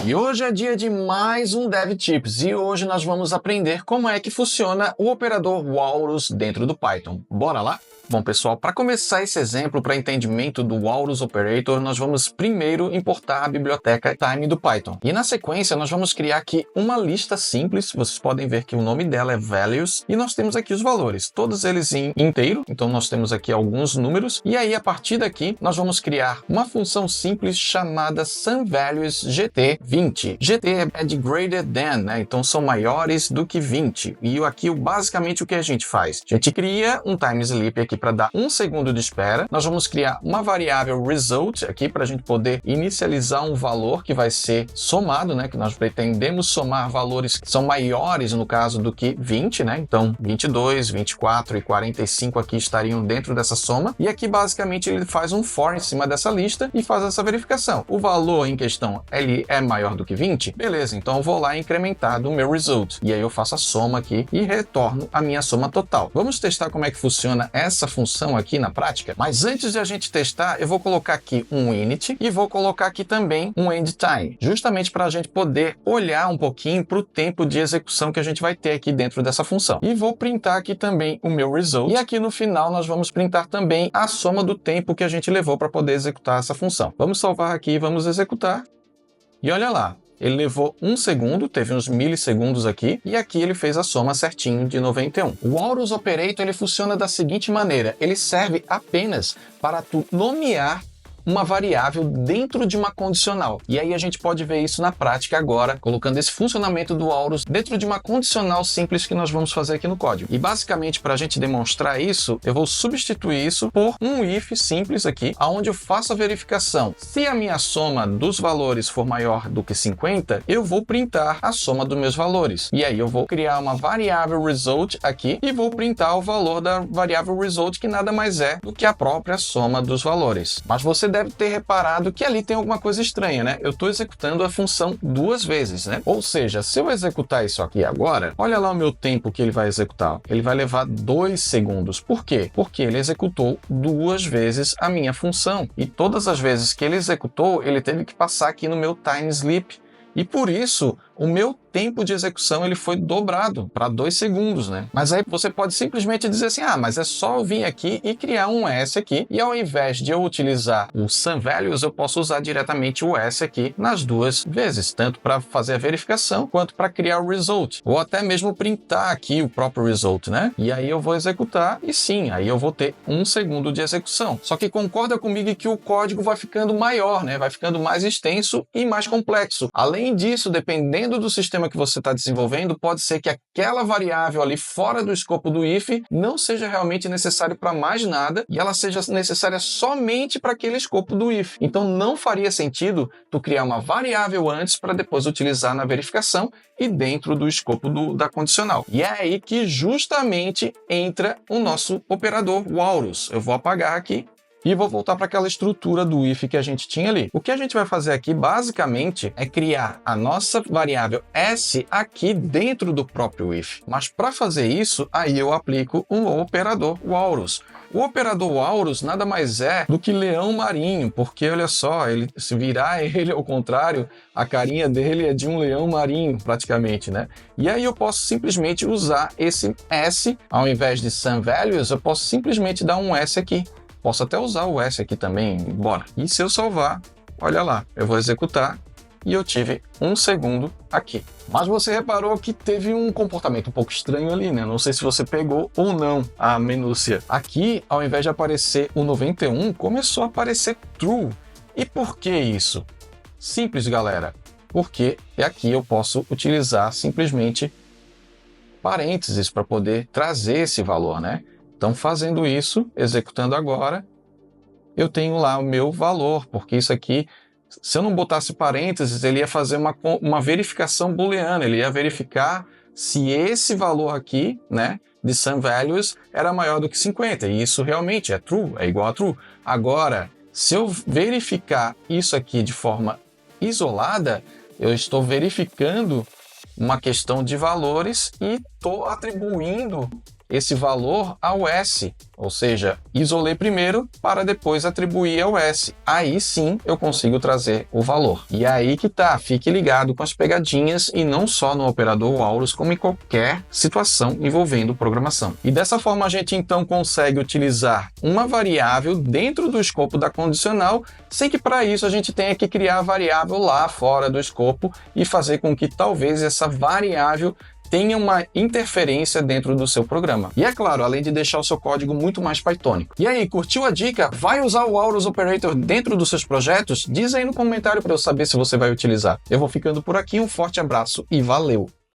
E hoje é dia de mais um DevTips e hoje nós vamos aprender como é que funciona o operador Walrus dentro do Python. Bora lá? Bom, pessoal, para começar esse exemplo, para entendimento do Walrus Operator, nós vamos primeiro importar a biblioteca Time do Python. E na sequência, nós vamos criar aqui uma lista simples. Vocês podem ver que o nome dela é Values. E nós temos aqui os valores, todos eles em inteiro. Então, nós temos aqui alguns números. E aí, a partir daqui, nós vamos criar uma função simples chamada SumValuesGT20. GT é de greater than, né? Então, são maiores do que 20. E aqui, basicamente, o que a gente faz? A gente cria um time sleep aqui para dar 1 segundo de espera. Nós vamos criar uma variável result aqui para a gente poder inicializar um valor que vai ser somado, né? Que nós pretendemos somar valores que são maiores, no caso, do que 20, né? Então, 22, 24 e 45 aqui estariam dentro dessa soma. E aqui, basicamente, ele faz um for em cima dessa lista e faz essa verificação. O valor em questão, ele é maior do que 20? Beleza, então eu vou lá incrementar do meu result. E aí eu faço a soma aqui e retorno a minha soma total. Vamos testar como é que funciona essa função aqui na prática, mas antes de a gente testar, eu vou colocar aqui um init e vou colocar aqui também um endTime, justamente para a gente poder olhar um pouquinho para o tempo de execução que a gente vai ter aqui dentro dessa função. E vou printar aqui também o meu result, e aqui no final nós vamos printar também a soma do tempo que a gente levou para poder executar essa função. Vamos salvar aqui e vamos executar, e olha lá. Ele levou 1 segundo, teve uns milissegundos aqui, e aqui ele fez a soma certinho de 91. O Walrus Operator ele funciona da seguinte maneira, ele serve apenas para tu nomear uma variável dentro de uma condicional. E aí a gente pode ver isso na prática agora, colocando esse funcionamento do Walrus dentro de uma condicional simples que nós vamos fazer aqui no código. E basicamente, para a gente demonstrar isso, eu vou substituir isso por um if simples aqui, onde eu faço a verificação. Se a minha soma dos valores for maior do que 50, eu vou printar a soma dos meus valores. E aí eu vou criar uma variável result aqui e vou printar o valor da variável result, que nada mais é do que a própria soma dos valores. Mas você deve ter reparado que ali tem alguma coisa estranha, né? Eu estou executando a função 2 vezes, né? Ou seja, se eu executar isso aqui agora, olha lá o meu tempo que ele vai executar. Ele vai levar 2 segundos. Por quê? Porque ele executou 2 vezes a minha função. E todas as vezes que ele executou, ele teve que passar aqui no meu time sleep. E por isso, o meu tempo de execução ele foi dobrado para 2 segundos, né? Mas aí você pode simplesmente dizer assim, mas é só eu vir aqui e criar um S aqui, e ao invés de eu utilizar o SumValues, eu posso usar diretamente o S aqui nas 2 vezes, tanto para fazer a verificação, quanto para criar o result, ou até mesmo printar aqui o próprio result, né? E aí eu vou executar, e sim, aí eu vou ter 1 segundo de execução. Só que concorda comigo que o código vai ficando maior, né? Vai ficando mais extenso e mais complexo. Além disso, dependendo do sistema que você está desenvolvendo, pode ser que aquela variável ali fora do escopo do if não seja realmente necessário para mais nada e ela seja necessária somente para aquele escopo do if. Então não faria sentido tu criar uma variável antes para depois utilizar na verificação e dentro do escopo da condicional. E é aí que justamente entra o nosso operador Walrus. Eu vou apagar aqui e vou voltar para aquela estrutura do if que a gente tinha ali. O que a gente vai fazer aqui, basicamente, é criar a nossa variável S aqui dentro do próprio if. Mas para fazer isso, aí eu aplico o operador Walrus. O operador Walrus nada mais é do que leão marinho, porque olha só, se virar ele ao contrário, a carinha dele é de um leão marinho, praticamente, né? E aí eu posso simplesmente usar esse S, ao invés de SumValues, eu posso simplesmente dar um S aqui. Posso até usar o S aqui também, bora. E se eu salvar, olha lá, eu vou executar e eu tive 1 segundo aqui. Mas você reparou que teve um comportamento um pouco estranho ali, né? Não sei se você pegou ou não a minúcia. Aqui, ao invés de aparecer o 91, começou a aparecer true. E por que isso? Simples, galera. Porque aqui eu posso utilizar simplesmente parênteses para poder trazer esse valor, né? Então, fazendo isso, executando agora, eu tenho lá o meu valor, porque isso aqui, se eu não botasse parênteses, ele ia fazer uma verificação booleana, ele ia verificar se esse valor aqui, né, de SumValues era maior do que 50, e isso realmente é true, é igual a true. Agora, se eu verificar isso aqui de forma isolada, eu estou verificando uma questão de valores e estou atribuindo esse valor ao S, ou seja, isolei primeiro para depois atribuir ao S. Aí sim eu consigo trazer o valor. E aí que tá, fique ligado com as pegadinhas e não só no operador Walrus, como em qualquer situação envolvendo programação. E dessa forma a gente então consegue utilizar uma variável dentro do escopo da condicional, sem que para isso a gente tenha que criar a variável lá fora do escopo e fazer com que talvez essa variável tenha uma interferência dentro do seu programa. E é claro, além de deixar o seu código muito mais pythonico. E aí, curtiu a dica? Vai usar o Walrus Operator dentro dos seus projetos? Diz aí no comentário para eu saber se você vai utilizar. Eu vou ficando por aqui, um forte abraço e valeu!